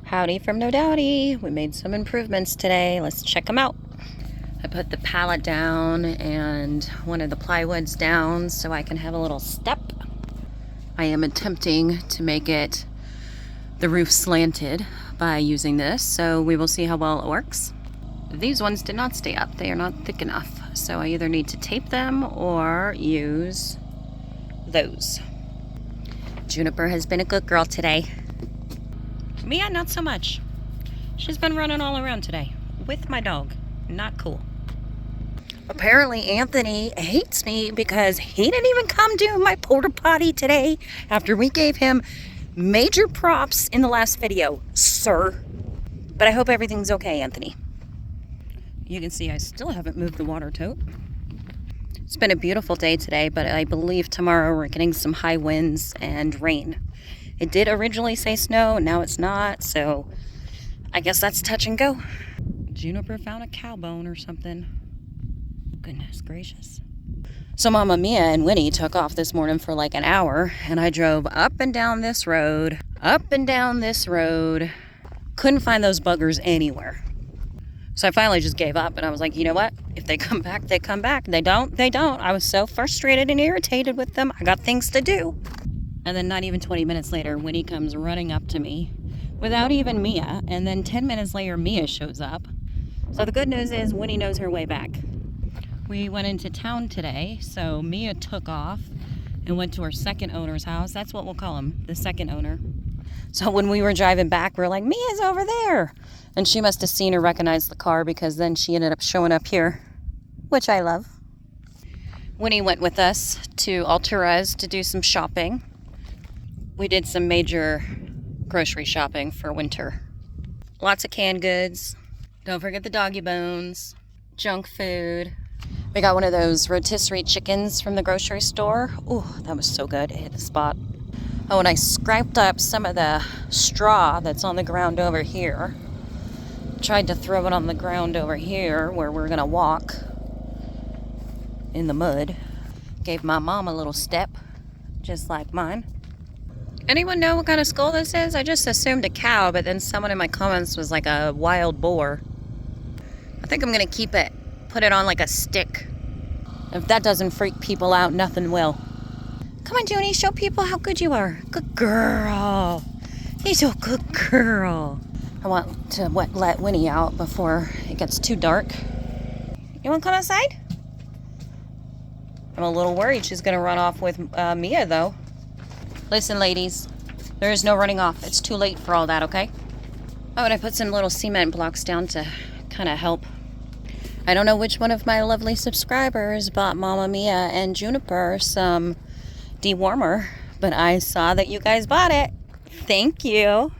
Howdy from No Doubty. We made some improvements today. Let's check them out. I put the pallet down and one of the plywoods down so I can have a little step. I am attempting to make it the roof slanted by using this, so we will see how well it works. These ones did not stay up. They are not thick enough, so I either need to tape them or use those. Juniper has been a good girl today. Mia, not so much. She's been running all around today with my dog. Not cool. Apparently Anthony hates me because he didn't even come do my porta potty today after we gave him major props in the last video, sir. But I hope everything's okay, Anthony. You can see I still haven't moved the water tote. It's been a beautiful day today, but I believe tomorrow we're getting some high winds and rain. It did originally say snow, now it's not, so I guess that's touch and go. Juniper found a cow bone or something. Goodness gracious. So Mama Mia and Winnie took off this morning for like an hour, and I drove up and down this road, Couldn't find those buggers anywhere. So I finally just gave up, and I was like, you know what? If they come back, they come back. They don't, they don't. I was so frustrated and irritated with them. I got things to do. And then not even 20 minutes later, Winnie comes running up to me without even Mia. And then 10 minutes later, Mia shows up. So the good news is Winnie knows her way back. We went into town today, so Mia took off and went to her second owner's house. That's what we'll call him, the second owner. So when we were driving back, we were like, Mia's over there. And she must have seen or recognized the car because then she ended up showing up here, which I love. Winnie went with us to Alturas to do some shopping. We did some major grocery shopping for winter. Lots of canned goods. Don't forget the doggy bones, junk food. We got one of those rotisserie chickens from the grocery store. Ooh, that was so good. It hit the spot. Oh, and I scraped up some of the straw that's on the ground over here. Tried to throw it on the ground over here where we're gonna walk in the mud. Gave my mom a little step, just like mine. Anyone know what kind of skull this is? I just assumed a cow, but then someone in my comments was like a wild boar. I think I'm gonna keep it, put it on like a stick. If that doesn't freak people out, nothing will. Come on, Junie, show people how good you are. Good girl. You're a good girl. I want to let Winnie out before it gets too dark. You want to come outside? I'm a little worried she's gonna run off with Mia, though. Listen, ladies, there is no running off. It's too late for all that, okay? Oh, and I put some little cement blocks down to kind of help. I don't know which one of my lovely subscribers bought Mama Mia and Juniper some dewormer, but I saw that you guys bought it. Thank you.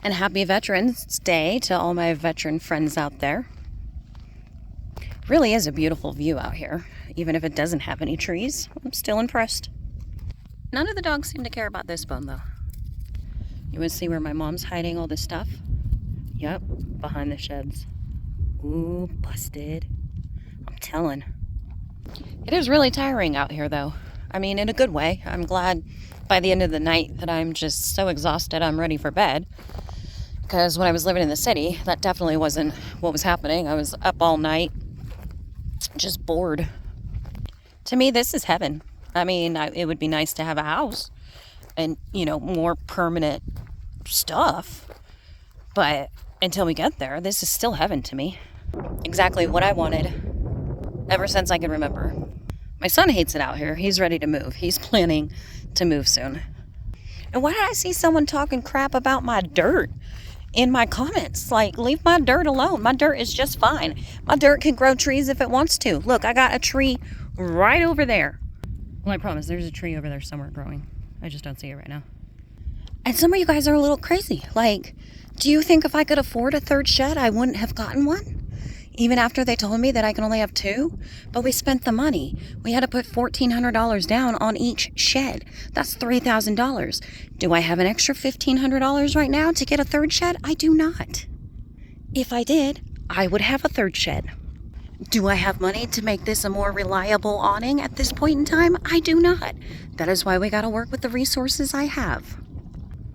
And happy Veterans Day to all my veteran friends out there. Really is a beautiful view out here, even if it doesn't have any trees. I'm still impressed. None of the dogs seem to care about this bone, though. You want to see where my mom's hiding all this stuff? Yep, behind the sheds. Ooh, busted. I'm telling. It is really tiring out here, though. I mean, in a good way. I'm glad by the end of the night that I'm just so exhausted I'm ready for bed. Because when I was living in the city, that definitely wasn't what was happening. I was up all night, just bored. To me, this is heaven. I mean, it would be nice to have a house and, you know, more permanent stuff. But until we get there, this is still heaven to me. Exactly what I wanted ever since I can remember. My son hates it out here. He's ready to move. He's planning to move soon. And why did I see someone talking crap about my dirt in my comments? Like, leave my dirt alone. My dirt is just fine. My dirt can grow trees if it wants to. Look, I got a tree right over there. Well, I promise there's a tree over there somewhere growing. I just don't see it right now. And some of you guys are a little crazy. Like, do you think if I could afford a third shed, I wouldn't have gotten one? Even after they told me that I can only have two? But we spent the money. We had to put $1,400 down on each shed. That's $3,000. Do I have an extra $1,500 right now to get a third shed? I do not. If I did, I would have a third shed. Do I have money to make this a more reliable awning at this point in time? I do not. That is why we gotta work with the resources I have.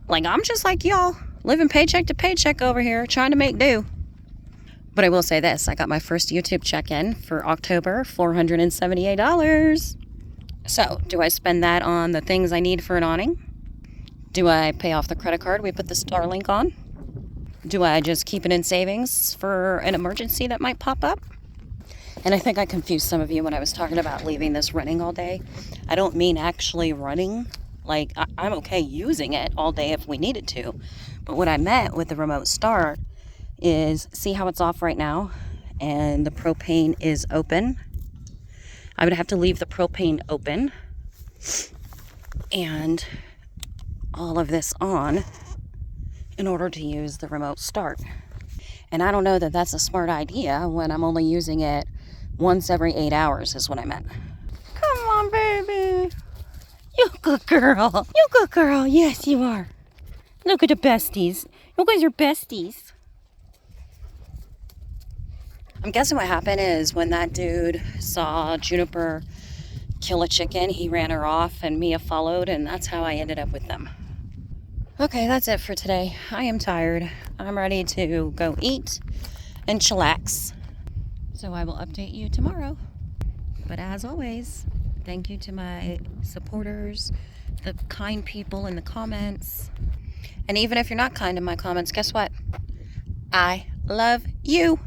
Like, I'm just like y'all. living paycheck to paycheck over here, trying to make do. But I will say this, I got my first YouTube check-in for October, $478. So, do I spend that on the things I need for an awning? Do I pay off the credit card we put the Starlink on? Do I just keep it in savings for an emergency that might pop up? And I think I confused some of you when I was talking about leaving this running all day. I don't mean actually running. Like, I'm okay using it all day if we needed to. But what I meant with the remote start is, see how it's off right now and the propane is open? I would have to leave the propane open and all of this on in order to use the remote start. And I don't know that that's a smart idea when I'm only using it once every 8 hours is what I meant. Come on, baby. You good girl. You good girl. Yes, you are. Look at the besties. You guys are besties. I'm guessing what happened is when that dude saw Juniper kill a chicken, he ran her off and Mia followed, and that's how I ended up with them. Okay, that's it for today. I am tired. I'm ready to go eat and chillax. So I will update you tomorrow. But as always, thank you to my supporters, the kind people in the comments. And even if you're not kind in my comments, guess what? I love you.